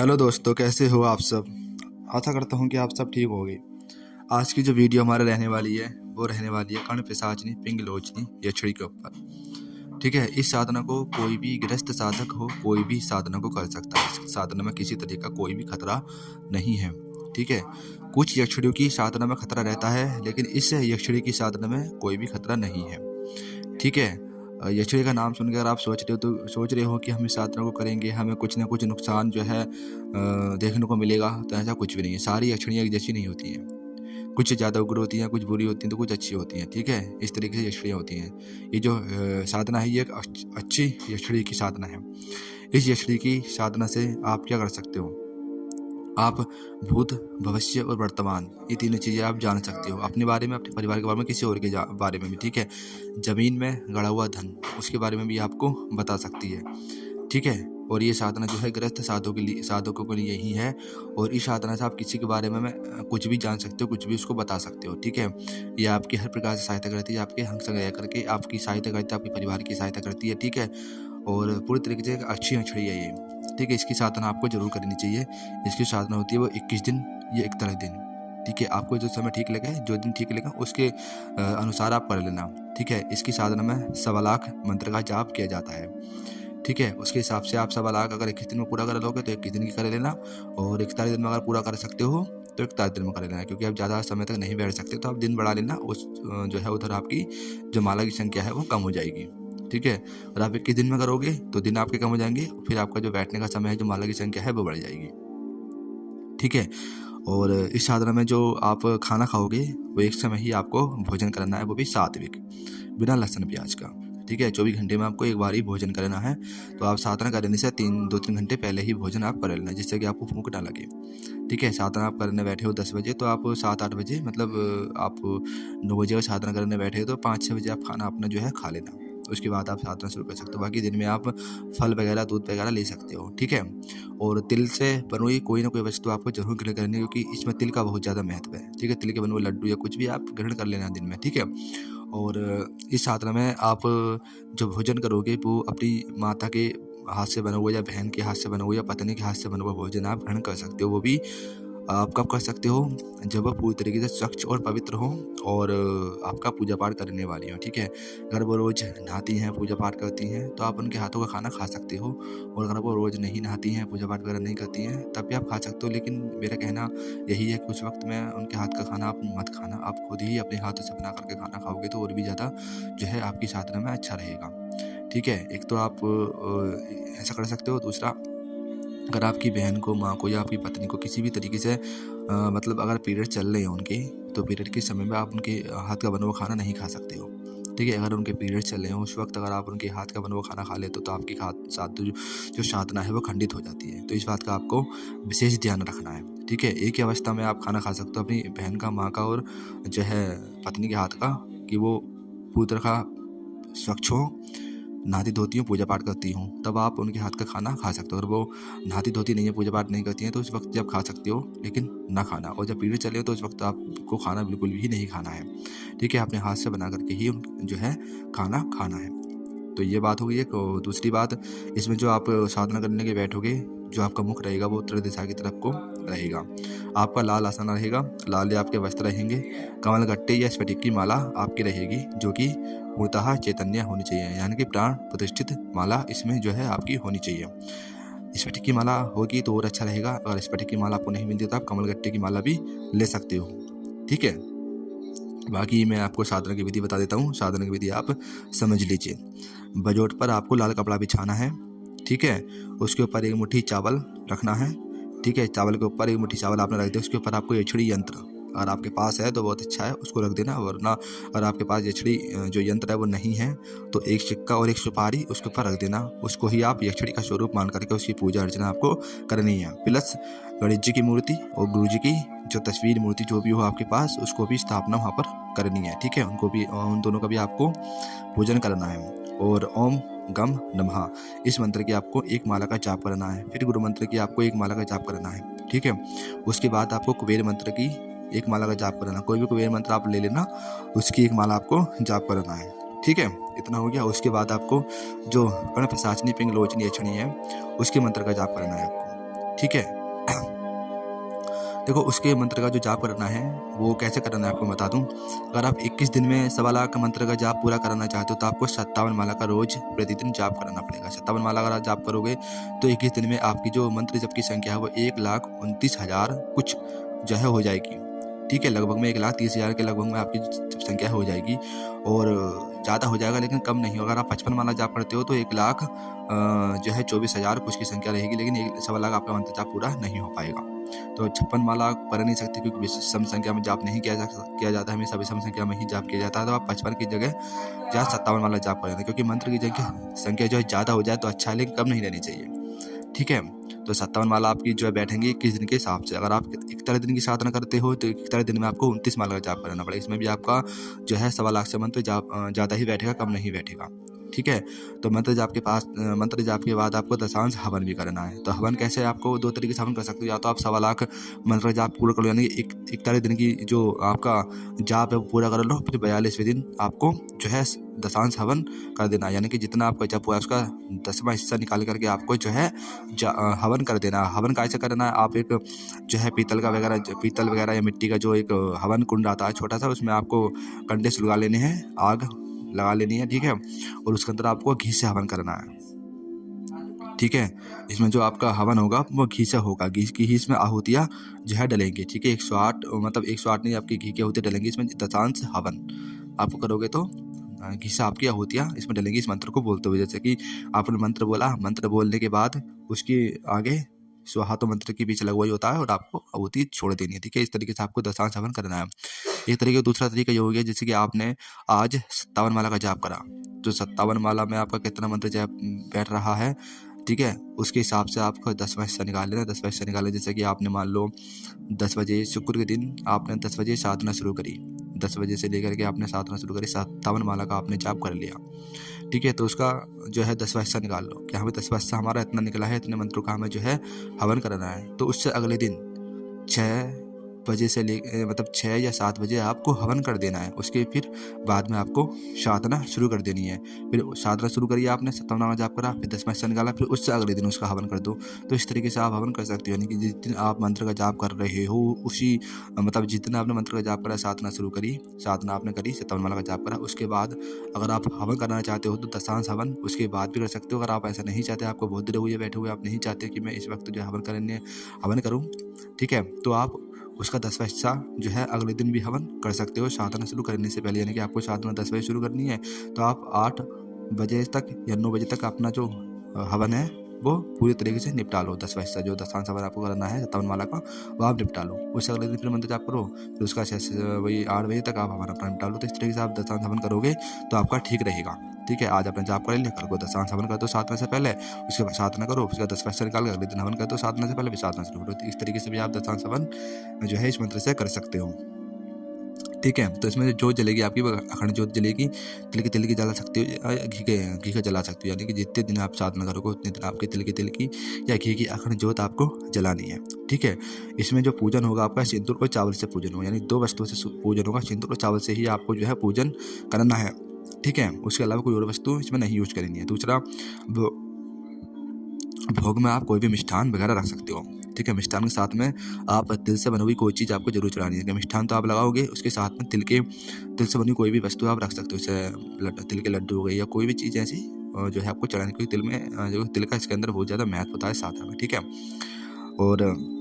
Hello दोस्तों, कैसे हो आप सब। आशा करता हूँ कि आप सब ठीक होंगे। आज की जो वीडियो हमारे रहने वाली है वो रहने वाली है कर्ण पिशाचनी पिंगलोचनी यक्षिणी के ऊपर। ठीक है, इस साधना को कोई भी गृहस्थ साधक हो, कोई भी साधना को कर सकता है। इस साधना में किसी तरह का कोई भी खतरा नहीं है। ठीक है, कुछ यक्षिणियों की साधना में खतरा रहता है, लेकिन इस यक्षिणी की साधना में कोई भी खतरा नहीं है। ठीक है, यक्षिणी का नाम सुनकर आप सोच रहे हो कि हम इस साधना को करेंगे हमें कुछ ना कुछ नुकसान जो है देखने को मिलेगा। तो ऐसा कुछ भी नहीं है। सारी यक्षिणियाँ एक जैसी नहीं होती हैं। कुछ ज़्यादा उग्र होती हैं, कुछ बुरी होती हैं, तो कुछ अच्छी होती हैं। ठीक है, इस तरीके से यक्षिणियाँ होती हैं। ये जो साधना है ये एक अच्छी यक्षिणी की साधना है। इस यक्षिणी की साधना से आप क्या कर सकते हो, आप भूत, भविष्य और वर्तमान, ये तीनों चीज़ें आप जान सकते हो अपने बारे में, अपने परिवार के बारे में, किसी और के बारे में भी। ठीक है, ज़मीन में गड़ा हुआ धन, उसके बारे में भी आपको बता सकती है। ठीक है, और ये साधना जो है गृहस्थ साधकों के लिए ही है। और इस साधना से आप किसी के बारे में कुछ भी जान सकते हो, कुछ भी उसको बता सकते हो। ठीक है, ये आपकी हर प्रकार से सहायता करती है, आपके हंग संग रह करके आपकी सहायता करती है, आपके परिवार की सहायता करती है। ठीक है, और पूरी तरीके से एक अच्छी यक्षिणी है ये। ठीक है, इसकी साधना आपको जरूर करनी चाहिए। इसकी साधना होती है वो 21 दिन या 41 दिन। ठीक है, आपको जो समय ठीक लगे, जो दिन ठीक लगा, उसके अनुसार आप कर लेना। ठीक है, इसकी साधना में 1.25 लाख मंत्र का जाप किया जाता है। ठीक है, उसके हिसाब से आप 1.25 लाख अगर 21 दिन में पूरा कर लोगे तो 21 दिन की कर लेना, और 41 दिन में अगर पूरा कर सकते हो तो 41 दिन में कर लेना। क्योंकि आप ज़्यादा समय तक नहीं बैठ सकते तो आप दिन बढ़ा लेना, उस जो है उधर आपकी जो माला की संख्या है वो कम हो जाएगी। ठीक है, और आप 21 दिन में करोगे तो दिन आपके कम हो जाएंगे, फिर आपका जो बैठने का समय है, जो माला की संख्या है वो बढ़ जाएगी। ठीक है, और इस साधना में जो आप खाना खाओगे वो एक समय ही आपको भोजन करना है, वो भी सात्विक, बिना लहसुन प्याज का। ठीक है, 24 घंटे में आपको एक बार ही भोजन करना है। तो आप साधना करने से 2-3 घंटे पहले ही भोजन आप कर लेना, जिससे कि आपको भूख ना लगे। ठीक है, साधना आप करने बैठे हो 10 बजे, तो आप 7-8 बजे, मतलब आप 9 बजे का साधना करने बैठे हो तो 5-6 बजे आप खाना अपना जो है खा लेना। उसके बाद आप साधना शुरू कर सकते हो। बाकी दिन में आप फल वगैरह, दूध वगैरह ले सकते हो। ठीक है, और तिल से बनी हुई कोई ना कोई वस्तु आपको जरूर ग्रहण करनी है, क्योंकि इसमें तिल का बहुत ज़्यादा महत्व है। ठीक है, तिल के बने हुए लड्डू या कुछ भी आप ग्रहण कर लेना दिन में। ठीक है, और इस साधना में आप जो भोजन करोगे वो अपनी माता के हाथ से बना हुआ, या बहन के हाथ से बना हुआ, या पत्नी के हाथ से बना हुआ भोजन आप ग्रहण कर सकते हो। वो भी आप कब कर सकते हो, जब वो पूरी तरीके से स्वच्छ और पवित्र हो और आपका पूजा पाठ करने वाली हो। ठीक है, अगर वो रोज़ नहाती हैं, पूजा पाठ करती हैं, तो आप उनके हाथों का खाना खा सकते हो। और अगर वो रोज़ नहीं नहाती हैं, पूजा पाठ वगैरह नहीं करती हैं, तब भी आप खा सकते हो। लेकिन मेरा कहना यही है कि उस वक्त में उनके हाथ का खाना आप मत खाना। आप खुद ही अपने हाथों से बना करके खाना खाओगे तो और भी ज़्यादा जो है आपकी साधना में अच्छा रहेगा। ठीक है, एक तो आप ऐसा कर सकते हो। दूसरा, अगर आपकी बहन को, माँ को, या आपकी पत्नी को किसी भी तरीके से मतलब अगर पीरियड चल रहे हैं उनके, तो पीरियड के समय में आप उनके हाथ का बना हुआ खाना नहीं खा सकते हो। ठीक है, अगर उनके पीरियड चल रहे हो उस वक्त अगर आप उनके हाथ का बना हुआ खाना खा लेते हो तो आपकी जो साधना है वो खंडित हो जाती है। तो इस बात का आपको विशेष ध्यान रखना है। ठीक है, एक ही अवस्था में आप खाना खा सकते हो, अपनी बहन का, माँ का और जो है पत्नी के हाथ का, कि वो पूरी तरह का स्वच्छ हो, नहाती धोती हूँ, पूजा पाठ करती हूँ, तब आप उनके हाथ का खाना खा सकते हो। और वो नहाती धोती नहीं है, पूजा पाठ नहीं करती हैं, तो उस वक्त जब खा सकते हो, लेकिन ना खाना। और जब पीरियड चले हो तो उस वक्त आपको खाना बिल्कुल भी नहीं खाना है। ठीक है, अपने हाथ से बना करके ही जो है खाना खाना है। तो ये बात हो गई एक। और दूसरी बात, इसमें जो आप साधना करने के बैठोगे, जो आपका मुख रहेगा वो उत्तर दिशा की तरफ को रहेगा। आपका लाल आसन रहेगा, लाल आपके वस्त्र रहेंगे, कमल गट्टे या स्फटिक की माला आपकी रहेगी, जो कि पूर्णतः चैतन्य होनी चाहिए, यानी कि प्राण प्रतिष्ठित माला इसमें जो है आपकी होनी चाहिए। स्फटिक की माला होगी तो और अच्छा रहेगा। अगर स्फटिक की माला आपको नहीं मिलती तो आप कमल गट्टे की माला भी ले सकते हो। ठीक है, बाकी मैं आपको साधना की विधि बता देता हूँ। साधना की विधि आप समझ लीजिए। बजोट पर आपको लाल कपड़ा बिछाना है। ठीक है, उसके ऊपर एक मुट्ठी चावल रखना है। ठीक है, चावल के ऊपर एक मुट्ठी चावल आपने रख दिया, उसके ऊपर आपको यक्षिणी यंत्र, अगर आपके पास है तो बहुत अच्छा है, उसको रख देना। वरना अगर आपके पास यक्षिणी जो यंत्र है वो नहीं है तो एक सिक्का और एक सुपारी उसके ऊपर रख देना। उसको ही आप यक्षिणी का स्वरूप मान करके उसकी पूजा अर्चना आपको करनी है। प्लस गणेश जी की मूर्ति और गुरु जी की जो तस्वीर, मूर्ति जो भी हो आपके पास, उसको भी स्थापना वहाँ पर करनी है। ठीक है, उनको भी, उन दोनों का भी आपको पूजन करना है। और ओम गम नमः इस मंत्र की आपको एक माला का जाप करना है। फिर गुरु मंत्र की आपको एक माला का जाप करना है। ठीक है, उसके बाद आपको कुबेर मंत्र की एक माला का जाप करना। कोई भी कुबेर मंत्र आप ले लेना, उसकी एक माला आपको जाप करना है। ठीक है, इतना हो गया। उसके बाद आपको जो कर्ण पिशाचनी पिंगलोचनी यक्षिणी है उसके मंत्र का जाप करना है आपको। ठीक है। देखो उसके मंत्र का जो जाप करना है वो कैसे करना है आपको बता दूं। अगर आप 21 दिन में 1.25 लाख मंत्र का जाप पूरा कराना चाहते हो तो आपको 57 माला का रोज प्रतिदिन जाप कराना पड़ेगा। 57 माला अगर आप जाप करोगे तो 21 दिन में आपकी जो मंत्र जप की संख्या है वो 1,29,000 कुछ जो है हो जाएगी। ठीक है, लगभग में 1,30,000 के लगभग में आपकी संख्या हो जाएगी और ज़्यादा हो जाएगा लेकिन कम नहीं होगा। अगर आप 55 माला जाप करते हो तो 1,00,000 जो है 24,000 कुछ की संख्या रहेगी, लेकिन 1.25 लाख आपका मंत्र जाप पूरा नहीं हो पाएगा। तो 56 माला कर नहीं सकते क्योंकि सम संख्या में जाप नहीं किया जाता है, हमेशा विषम संख्या में ही जाप किया जाता है। तो आप 55 की जगह या 57 माला जाप करें, क्योंकि मंत्र की जगह संख्या जो है ज़्यादा हो जाए तो अच्छा है लेकिन कम नहीं रहनी चाहिए। ठीक है, तो 57 माला आपकी जो है बैठेंगी 21 दिन के हिसाब से। अगर आप 41 दिन की साधना करते हो तो 41 दिन में आपको 29 माला का जाप करना पड़ेगा। इसमें भी आपका जो है 1.25 लाख से मंत्र जाप ज़्यादा ही बैठेगा, कम नहीं बैठेगा। ठीक है, तो मंत्र जाप के बाद आपको दशांश हवन भी करना है। तो हवन कैसे, आपको 2 तरीके से हवन कर सकते हो। या तो आप 1.25 लाख मंत्र जाप पूरा कर लो, यानी 41 दिन की जो आपका जाप है वो पूरा कर लो, फिर 42वें दिन आपको जो है दशांश हवन कर देना, यानी कि जितना आपका जप हुआ है उसका 10वां हिस्सा निकाल करके आपको जो है हवन कर देना। हवन कैसे करना है, आप एक जो है पीतल वगैरह या मिट्टी का जो एक हवन कुंड आता है छोटा सा, उसमें आपको कंडे सुलगा लेने हैं, आग लगा लेनी है। ठीक है, और उसके अंदर आपको घी से हवन करना है। ठीक है, इसमें जो आपका हवन होगा वो घी से होगा, घी की इसमें आहुतियाँ जो है डलेंगी। ठीक है, 108 मतलब 108 नहीं, आपकी घी की आहुतियाँ डलेंगी इसमें। दशांश हवन आपको करोगे तो घी से आपकी आहुतियाँ इसमें डलेंगी इस मंत्र को बोलते हुए। जैसे कि आपने मंत्र बोला, मंत्र बोलने के बाद उसके आगे स्वाहा तो मंत्र के पीछे लगा ही होता है और आपको आहुति छोड़ देनी है। ठीक है, इस तरीके से आपको दशांश हवन करना है। एक तरीके, दूसरा तरीका ये हो गया जैसे कि आपने आज 57 माला का जाप करा, तो 57 माला में आपका कितना मंत्र जाप बैठ रहा है, ठीक है, उसके हिसाब से आपको 10वां हिस्सा निकाल लेना। 10वां हिस्सा निकाले, जैसे कि आपने मान लो 10 बजे शुक्र के दिन आपने 10 बजे साधना शुरू करी, 10 बजे से लेकर के आपने साधना शुरू करी, 57 माला का आपने जाप कर लिया। ठीक है, तो उसका जो है 10वां हिस्सा निकाल लो कि हमें 10वां हिस्सा हमारा इतना निकला है, इतने मंत्रों का हमें जो है हवन करना है। तो उससे अगले दिन 6 बजे से मतलब 6 या 7 बजे आपको हवन कर देना है। उसके फिर बाद में आपको साधना शुरू कर देनी है। फिर साधना शुरू करिए आपने, 57 माला जाप करा, फिर 10वां हिस्सा निकाला, फिर उससे अगले दिन उसका हवन कर दो। तो इस तरीके से आप हवन कर सकते हो, यानी कि जिस दिन आप मंत्र का जाप कर रहे हो उसी मतलब जिस दिन आपने मंत्र का जाप करा, साधना शुरू करी, साधना आपने करी, 57 माला का जाप करा, उसके बाद अगर आप हवन करना चाहते हो तो दशांश हवन उसके बाद भी कर सकते हो। अगर आप ऐसा नहीं चाहते, आपको बहुत देर हुई है बैठे हुए, आप नहीं चाहते कि मैं इस वक्त जो हवन करूँ, ठीक है, तो आप उसका 10वां हिस्सा जो है अगले दिन भी हवन कर सकते हो साधना शुरू करने से पहले। यानी कि आपको साधना 10 बजे शुरू करनी है तो आप 8 बजे तक या 9 बजे तक अपना जो हवन है वो पूरी तरीके से निपटा लो। 10वां हिस्सा जो दशांश हवन आपको करना है 57 माला का, वो आप निपटा लो। उससे अगले दिन फिर मंत्र जाप करो, फिर उसका वही 8 बजे तक आप हवन अपना निपटा लो। तो इस तरीके से आप दशांश हवन करोगे तो आपका ठीक रहेगा। ठीक है, आज अपने जाप कर लिया, कल को दशांश हवन कर दो साधना से पहले, उसके बाद साधना करो, उसके बाद 10वां हिस्सा निकाल कर अगले दिन हवन कर दो साधना से पहले, फिर साधना शुरू करो। तो इस तरीके से भी आप दशांश हवन जो है इस मंत्र से कर सकते हो। ठीक है, तो इसमें जोत जलेगी आपकी, अखंड जोत जलेगी। तिल की जला सकते हो, घी का जला सकते हो, यानी कि जितने दिन आप साधना करोगे उतने दिन आपके तिल की या घी की अखंड जोत आपको जलानी है। ठीक है, इसमें जो पूजन होगा आपका सिंदूर और चावल से पूजन होगा, यानी 2 वस्तुओं से पूजन होगा, सिंदूर और चावल से ही आपको जो है पूजन करना है। ठीक है, उसके अलावा कोई और वस्तु इसमें नहीं यूज करनी है। दूसरा, भोग में आप कोई भी मिष्ठान वगैरह रख सकते हो। ठीक है, मिष्ठान के साथ में आप तिल से बनी हुई कोई चीज़ आपको जरूर चढ़ानी है। मिष्ठान तो आप लगाओगे, उसके साथ में तिल से बनी कोई भी वस्तु आप रख सकते हो, जैसे तिल के लड्डू हो गए या कोई भी चीज़ ऐसी जो है आपको चढ़ानी, क्योंकि तिल में जो तिल का इसके अंदर बहुत ज़्यादा महत्व होता है साधना में। ठीक है, और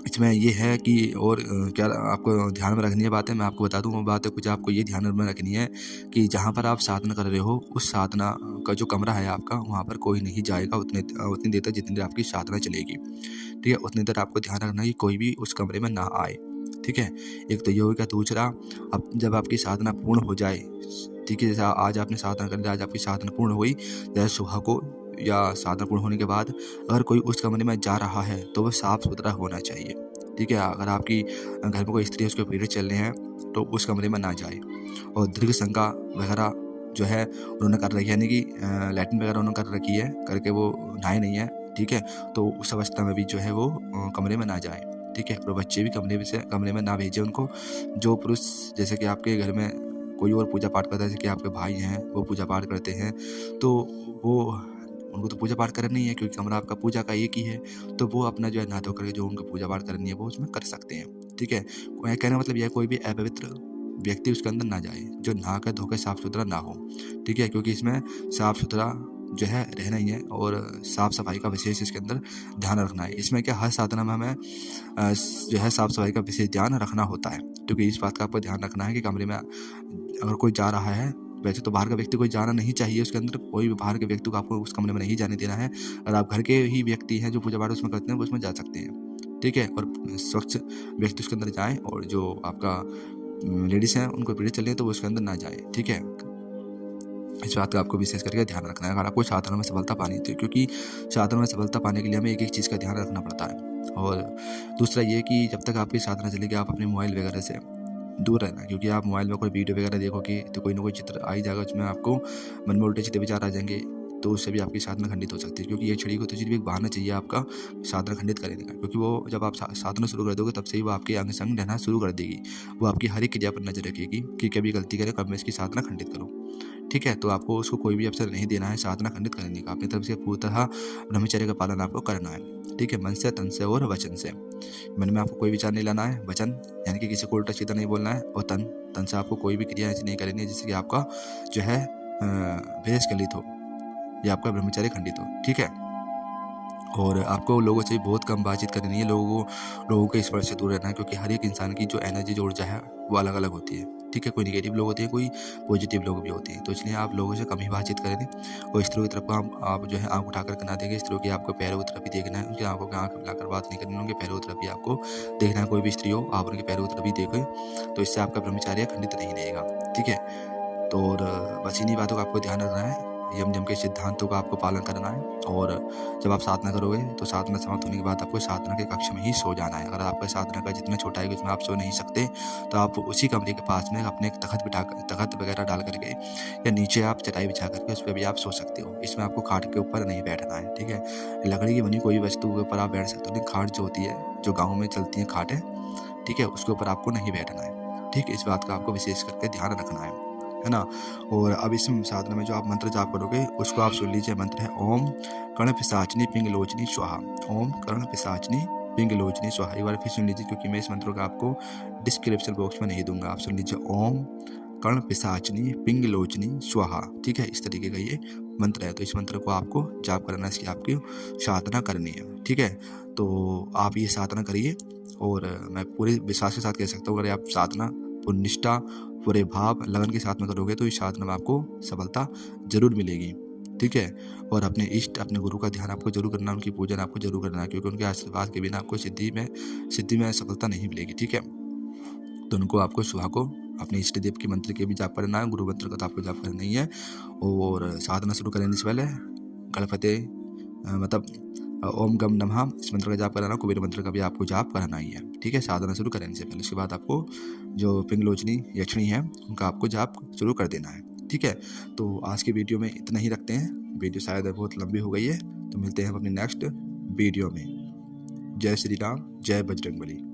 इसमें ये है कि और क्या आपको ध्यान में रखनी है बातें, मैं आपको बता दूं वो बातें कुछ आपको ये ध्यान में रखनी है कि जहाँ पर आप साधना कर रहे हो उस साधना का जो कमरा है आपका, वहाँ पर कोई नहीं जाएगा उतनी देर तक जितनी देर आपकी साधना चलेगी। ठीक है, उतनी देर आपको ध्यान रखना है कि कोई भी उस कमरे में ना आए। ठीक है, एक तो ये होगा। दूसरा, अब जब आपकी साधना पूर्ण हो जाए, ठीक है, जैसे आज आपने साधना कर लिया, आज आपकी साधना पूर्ण हुई, जैसे सुबह को या साधना पूर्ण होने के बाद अगर कोई उस कमरे में जा रहा है तो वह साफ सुथरा होना चाहिए। ठीक है, अगर आपकी घर में कोई स्त्री है, उसके पीरियड चल रहे हैं, तो उस कमरे में ना जाए। और दीर्घ शंका वगैरह जो है उन्होंने कर रखी है, यानी कि लैट्रिन वगैरह उन्होंने कर रखी है, करके वो नहाए नहीं है। ठीक है, तो उस अवस्था में भी जो है वो कमरे में ना जाए। ठीक है, और बच्चे भी कमरे में ना भेजें उनको। जो पुरुष, जैसे कि आपके घर में कोई और पूजा पाठ करता है, जैसे कि आपके भाई हैं वो पूजा पाठ करते हैं, तो वो उनको तो पूजा पाठ करनी ही है, क्योंकि कमरा आपका पूजा का एक ही है, तो वो अपना जो है नहा धो करके जो उनको पूजा पाठ करनी है वो उसमें कर सकते हैं। ठीक है, कहने का मतलब यह कोई भी अपवित्र व्यक्ति उसके अंदर ना जाए, जो नहा कर धो कर साफ सुथरा ना हो। ठीक है, क्योंकि इसमें साफ सुथरा जो है रहना ही है और साफ सफाई का विशेष इसके अंदर ध्यान रखना है। इसमें क्या हर साधना में हमें जो है साफ सफाई का विशेष ध्यान रखना होता है, क्योंकि इस बात का आपको ध्यान रखना है कि कमरे में अगर कोई जा रहा है, वैसे तो बाहर का व्यक्ति कोई जाना नहीं चाहिए उसके अंदर, कोई भी बाहर के व्यक्ति को आपको उस कमरे में नहीं जाने देना है। और आप घर के ही व्यक्ति हैं जो पूजा पाठ उसमें करते हैं वो उसमें जा सकते हैं। ठीक है, और स्वच्छ व्यक्ति उसके अंदर जाएं, और जो आपका लेडीज़ हैं उनको पीरियड चल रही है तो वो उसके अंदर ना जाए। ठीक है, इस बात का आपको विशेष करके ध्यान रखना है अगर आपको साधना में सफलता पानी थी, क्योंकि साधना में सफलता पाने के लिए हमें एक एक चीज़ का ध्यान रखना पड़ता है। और दूसरा ये कि जब तक आपकी साधना चलेगी आप अपने मोबाइल वगैरह से दूर रहना, क्योंकि आप मोबाइल में कोई वीडियो वगैरह देखोगे तो कोई ना कोई चित्र आ ही जाएगा, उसमें आपको मन में उल्टे सीधे विचार आ जाएंगे, तो उससे भी आपकी साधना खंडित हो सकती है। क्योंकि ये छड़ी को तो सिर्फ एक बहाना चाहिए आपका साधना खंडित करने का, क्योंकि वो जब आप साधना शुरू कर दोगे तब से ही वो आपके अंग संग रहना शुरू कर देगी। वो आपकी हर एक क्रिया पर नजर रखेगी कि कभी गलती करे, कब मैं इसकी साधना खंडित करूँ। ठीक है, तो आपको उसको कोई भी अवसर नहीं देना है साधना खंडित करने का। अपनी तरफ से पूर्णतः ब्रह्मचर्य का पालन आपको करना है। ठीक है, मन से, तन से और वचन से। मन में आपको कोई विचार नहीं लाना है, वचन यानी कि किसी को उल्टा सीधा नहीं बोलना है, और तन से आपको कोई भी क्रिया ऐसी नहीं करनी है जिससे कि आपका जो है भेष हो या आपका ब्रह्मचर्य खंडित हो। ठीक है, और आपको लोगों से बहुत कम बातचीत करनी है, लोगों के स्पर्श से दूर रहना है, क्योंकि हर एक इंसान की जो एनर्जी जो ऊर्जा है वो अलग अलग होती है। ठीक है, कोई निगेटिव लोग होते हैं, कोई पॉजिटिव लोग भी होते हैं, तो इसलिए आप लोगों से कम ही बातचीत करें। और स्त्रियों की तरफ आप जो है आंख उठा कर ना देखें, स्त्रियों की आपको पैरों की तरफ ही देखना है, उनकी आंखों की आंख मिलाकर बात नहीं करनी, उनके पैरों की तरफ ही आपको देखना है। कोई भी स्त्री हो आप उनके पैरों की तरफ ही देखें, तो इससे आपका ब्रह्मचर्य खंडित नहीं रहेगा। ठीक है, तो और बस इन्हीं बातों का आपको ध्यान रखना है, यम के सिद्धांतों का आपको पालन करना है। और जब आप साधना करोगे तो साधना समाप्त होने के बाद आपको साधना के कक्ष में ही सो जाना है। अगर आपका साधना का जितना छोटा है उसमें आप सो नहीं सकते, तो आप उसी कमरे के पास में अपने तखत वगैरह डाल करके या नीचे आप चटाई बिछा करके उस पर भी आप सो सकते हो। इसमें आपको खाट के ऊपर नहीं बैठना है। ठीक है, लकड़ी की बनी कोई वस्तु के ऊपर आप बैठ सकते हो, लेकिन खाट जो होती है, जो गाँव में चलती है खाट है, ठीक है, उसके ऊपर आपको नहीं बैठना है। ठीक है, इस बात का आपको विशेष करके ध्यान रखना है ना। और अब इस साधना में जो आप मंत्र जाप करोगे उसको आप सुन लीजिए। मंत्र है ओम कर्ण पिशाचनी पिंगलोचनी स्वाहा। ओम कर्ण पिशाचनी पिंगलोचनी स्वाहा। एक बार फिर सुन लीजिए, क्योंकि मैं इस मंत्र का आपको डिस्क्रिप्शन बॉक्स में नहीं दूंगा। आप सुन लीजिए, ओम कर्ण पिशाचनी पिंगलोचनी स्वाहा। ठीक है, इस तरीके का ये मंत्र है, तो इस मंत्र को आपको जाप करना, इसकी आपकी साधना करनी है। ठीक है, तो आप ये साधना करिए, और मैं पूरे विश्वास के साथ कह सकता हूँ अगर आप साधना पूरी निष्ठा, पूरे भाव, लगन के साथ में करोगे तो इस साधना में आपको सफलता जरूर मिलेगी। ठीक है, और अपने इष्ट, अपने गुरु का ध्यान आपको जरूर करना, उनकी पूजन आपको जरूर करना है, क्योंकि उनके आशीर्वाद के बिना आपको सिद्धि में सफलता नहीं मिलेगी। ठीक है, तो उनको आपको सुबह को अपने इष्ट देव के मंत्र के भी जाप करना है, गुरु मंत्र का तो आपको जाप करना ही है। और साधना शुरू करने से पहले गणपति मतलब ओम गम नमः इस मंत्र का जाप कराना, कुबेर मंत्र का भी आपको जाप कराना ही है। ठीक है, साधना शुरू करने से पहले। उसके बाद आपको जो पिंगलोचनी यक्षिणी है उनका आपको जाप शुरू कर देना है। ठीक है, तो आज की वीडियो में इतना ही रखते हैं। वीडियो शायद बहुत लंबी हो गई है, तो मिलते हैं हम अपने नेक्स्ट वीडियो में। जय श्री राम, जय बजरंगबली।